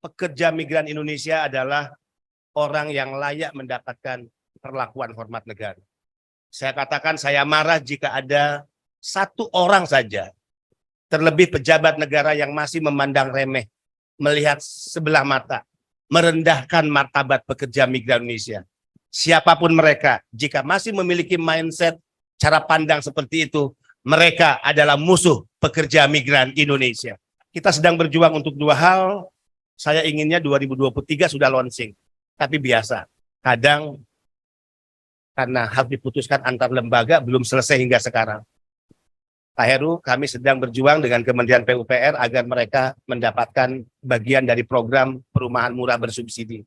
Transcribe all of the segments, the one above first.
pekerja migran Indonesia adalah orang yang layak mendapatkan perlakuan hormat negara. Saya katakan saya marah jika ada satu orang saja, terlebih pejabat negara yang masih memandang remeh, melihat sebelah mata, merendahkan martabat pekerja migran Indonesia. Siapapun mereka, jika masih memiliki mindset, cara pandang seperti itu, mereka adalah musuh pekerja migran Indonesia. Kita sedang berjuang untuk dua hal. Saya inginnya 2023 sudah launching. Tapi biasa, kadang karena harus diputuskan antar lembaga belum selesai hingga sekarang. Pak Heru, kami sedang berjuang dengan Kementerian PUPR agar mereka mendapatkan bagian dari program perumahan murah bersubsidi.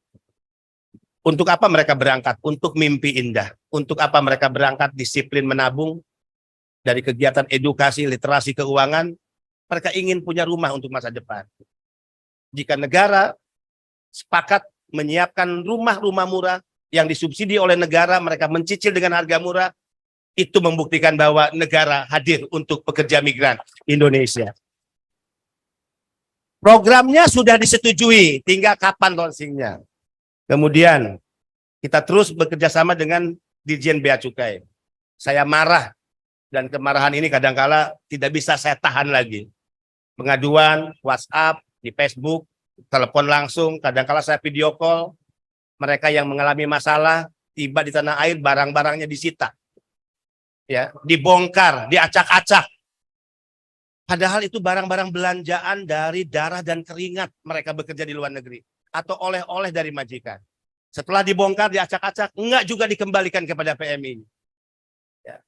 Untuk apa mereka berangkat? Untuk mimpi indah. Untuk apa mereka berangkat? Disiplin menabung dari kegiatan edukasi, literasi keuangan. Mereka ingin punya rumah untuk masa depan. Jika negara sepakat menyiapkan rumah-rumah murah yang disubsidi oleh negara, mereka mencicil dengan harga murah, itu membuktikan bahwa negara hadir untuk pekerja migran Indonesia. Programnya sudah disetujui, tinggal kapan launchingnya. Kemudian kita terus bekerja sama dengan Dirjen Bea Cukai. Saya marah dan kemarahan ini kadangkala tidak bisa saya tahan lagi. Pengaduan, WhatsApp, di Facebook, telepon langsung, kadangkala saya video call. Mereka yang mengalami masalah tiba di tanah air, barang-barangnya disita, ya, dibongkar, diacak-acak. Padahal itu barang-barang belanjaan dari darah dan keringat mereka bekerja di luar negeri atau oleh-oleh dari majikan. Setelah dibongkar, diacak-acak, enggak juga dikembalikan kepada PMI. Ya.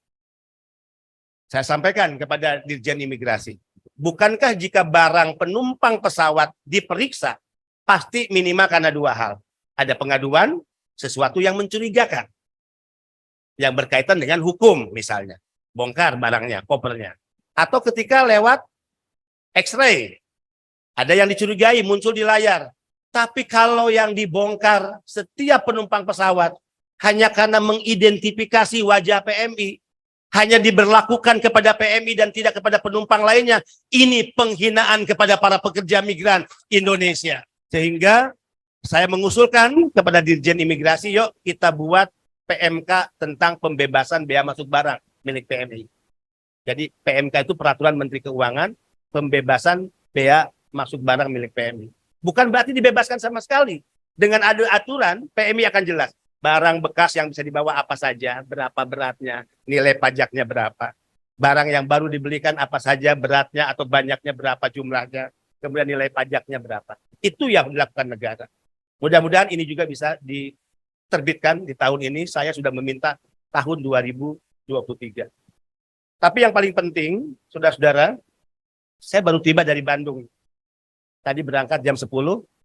Saya sampaikan kepada Dirjen Imigrasi, bukankah jika barang penumpang pesawat diperiksa, pasti minimal karena dua hal. Ada pengaduan, sesuatu yang mencurigakan. Yang berkaitan dengan hukum misalnya. Bongkar barangnya, kopernya. Atau ketika lewat X-ray. Ada yang dicurigai muncul di layar. Tapi kalau yang dibongkar setiap penumpang pesawat hanya karena mengidentifikasi wajah PMI, hanya diberlakukan kepada PMI dan tidak kepada penumpang lainnya, ini penghinaan kepada para pekerja migran Indonesia. Sehingga saya mengusulkan kepada Dirjen Imigrasi, yuk kita buat PMK tentang pembebasan bea masuk barang milik PMI. Jadi PMK itu Peraturan Menteri Keuangan, pembebasan bea masuk barang milik PMI. Bukan berarti dibebaskan sama sekali. Dengan ada aturan, PMI akan jelas. Barang bekas yang bisa dibawa apa saja, berapa beratnya, nilai pajaknya berapa. Barang yang baru dibelikan apa saja, beratnya atau banyaknya berapa jumlahnya, kemudian nilai pajaknya berapa. Itu yang dilakukan negara. Mudah-mudahan ini juga bisa diterbitkan di tahun ini. Saya sudah meminta tahun 2023. Tapi yang paling penting, saudara-saudara, saya baru tiba dari Bandung. Tadi berangkat jam 10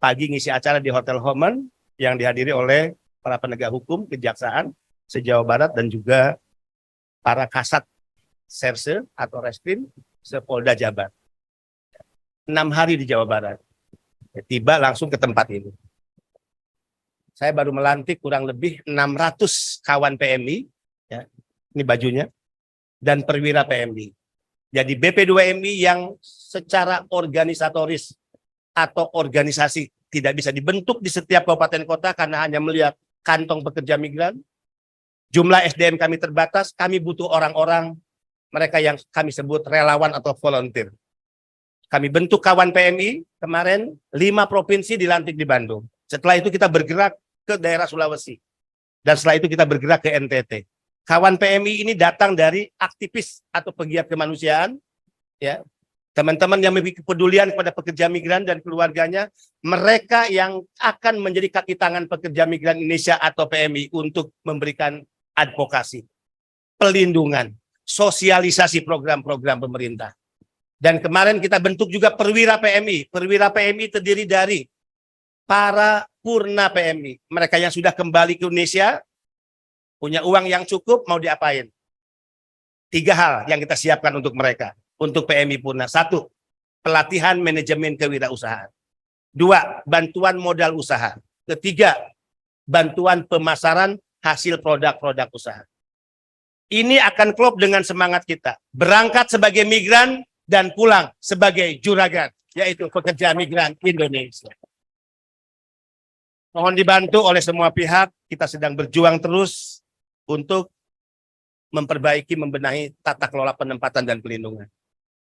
pagi ngisi acara di Hotel Homan yang dihadiri oleh para penegak hukum, kejaksaan se-Jawa Barat dan juga para kasat serse atau reskrim se-Polda Jabar. 6 hari di Jawa Barat. Tiba langsung ke tempat ini. Saya baru melantik kurang lebih 600 kawan PMI, ya, ini bajunya, dan perwira PMI. Jadi BP2MI yang secara organisatoris atau organisasi tidak bisa dibentuk di setiap kabupaten kota karena hanya melihat kantong pekerja migran. Jumlah SDM kami terbatas, kami butuh orang-orang, mereka yang kami sebut relawan atau volunteer. Kami bentuk kawan PMI, kemarin 5 provinsi dilantik di Bandung. Setelah itu kita bergerak ke daerah Sulawesi. Dan setelah itu kita bergerak ke NTT. Kawan PMI ini datang dari aktivis atau pegiat kemanusiaan, ya. Teman-teman yang memiliki kepedulian kepada pekerja migran dan keluarganya, mereka yang akan menjadi kaki tangan pekerja migran Indonesia atau PMI untuk memberikan advokasi, pelindungan, sosialisasi program-program pemerintah. Dan kemarin kita bentuk juga perwira PMI. Perwira PMI terdiri dari para purna PMI. Mereka yang sudah kembali ke Indonesia, punya uang yang cukup, mau diapain? 3 hal yang kita siapkan untuk mereka. Untuk PMI purna. 1, pelatihan manajemen kewirausahaan. 2, bantuan modal usaha. 3, bantuan pemasaran hasil produk-produk usaha. Ini akan klop dengan semangat kita. Berangkat sebagai migran dan pulang sebagai juragan, yaitu pekerja migran Indonesia. Mohon dibantu oleh semua pihak, kita sedang berjuang terus untuk memperbaiki, membenahi tata kelola penempatan dan pelindungan.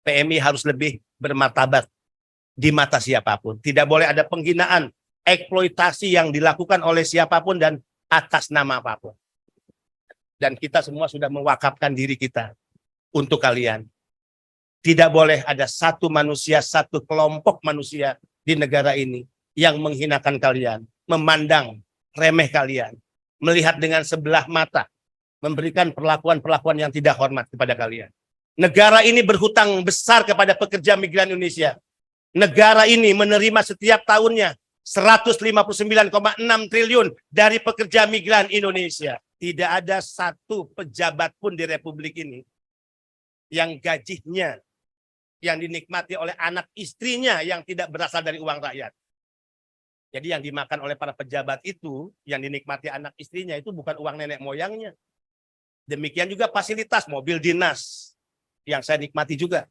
PMI harus lebih bermartabat di mata siapapun. Tidak boleh ada penghinaan, eksploitasi yang dilakukan oleh siapapun dan atas nama apapun. Dan kita semua sudah mewakafkan diri kita untuk kalian. Tidak boleh ada satu manusia, satu kelompok manusia di negara ini yang menghinakan kalian, memandang remeh kalian, melihat dengan sebelah mata, memberikan perlakuan-perlakuan yang tidak hormat kepada kalian. Negara ini berhutang besar kepada pekerja migran Indonesia. Negara ini menerima setiap tahunnya 159,6 triliun dari pekerja migran Indonesia. Tidak ada satu pejabat pun di Republik ini yang gajinya yang dinikmati oleh anak istrinya yang tidak berasal dari uang rakyat. Jadi yang dimakan oleh para pejabat itu, yang dinikmati anak istrinya itu bukan uang nenek moyangnya. Demikian juga fasilitas mobil dinas yang saya nikmati juga.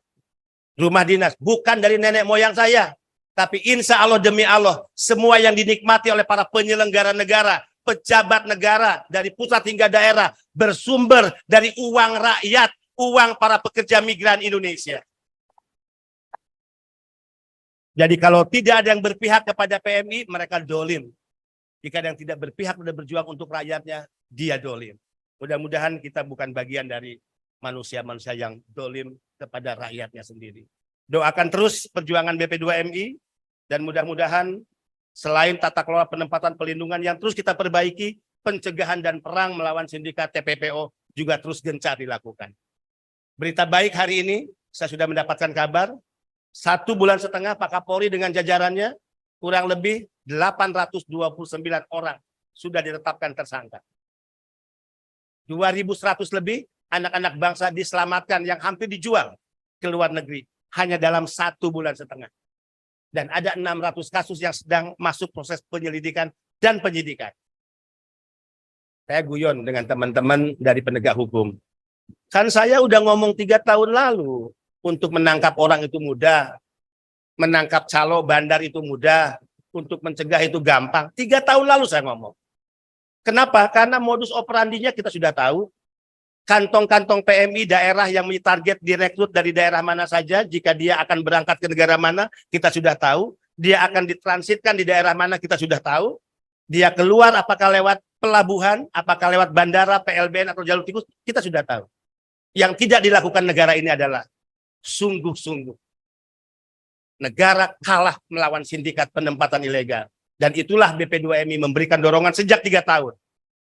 Rumah dinas bukan dari nenek moyang saya. Tapi insya Allah demi Allah, semua yang dinikmati oleh para penyelenggara negara, pejabat negara dari pusat hingga daerah bersumber dari uang rakyat, uang para pekerja migran Indonesia. Jadi kalau tidak ada yang berpihak kepada PMI, mereka dolim. Jika ada yang tidak berpihak sudah berjuang untuk rakyatnya, dia dolim. Mudah-mudahan kita bukan bagian dari manusia-manusia yang dolim kepada rakyatnya sendiri. Doakan terus perjuangan BP2MI, dan mudah-mudahan selain tata kelola penempatan pelindungan yang terus kita perbaiki, pencegahan dan perang melawan sindikat TPPO juga terus gencar dilakukan. Berita baik hari ini, saya sudah mendapatkan kabar, 1 bulan setengah Pak Kapolri dengan jajarannya kurang lebih 829 orang sudah ditetapkan tersangka. 2.100 lebih anak-anak bangsa diselamatkan yang hampir dijual ke luar negeri hanya dalam 1 bulan setengah. Dan ada 600 kasus yang sedang masuk proses penyelidikan dan penyidikan. Saya guyon dengan teman-teman dari penegak hukum. Kan saya udah ngomong 3 tahun lalu. Untuk menangkap orang itu mudah, menangkap calo bandar itu mudah, untuk mencegah itu gampang. 3 tahun lalu saya ngomong. Kenapa? Karena modus operandinya kita sudah tahu. Kantong-kantong PMI daerah yang ditarget direkrut dari daerah mana saja, jika dia akan berangkat ke negara mana, kita sudah tahu. Dia akan ditransitkan di daerah mana, kita sudah tahu. Dia keluar apakah lewat pelabuhan, apakah lewat bandara, PLBN atau jalur tikus, kita sudah tahu. Yang tidak dilakukan negara ini adalah sungguh-sungguh negara kalah melawan sindikat penempatan ilegal. Dan itulah BP2MI memberikan dorongan sejak 3 tahun.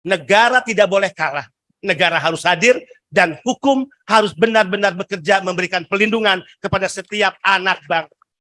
Negara tidak boleh kalah. Negara harus hadir dan hukum harus benar-benar bekerja memberikan pelindungan kepada setiap anak bangsa.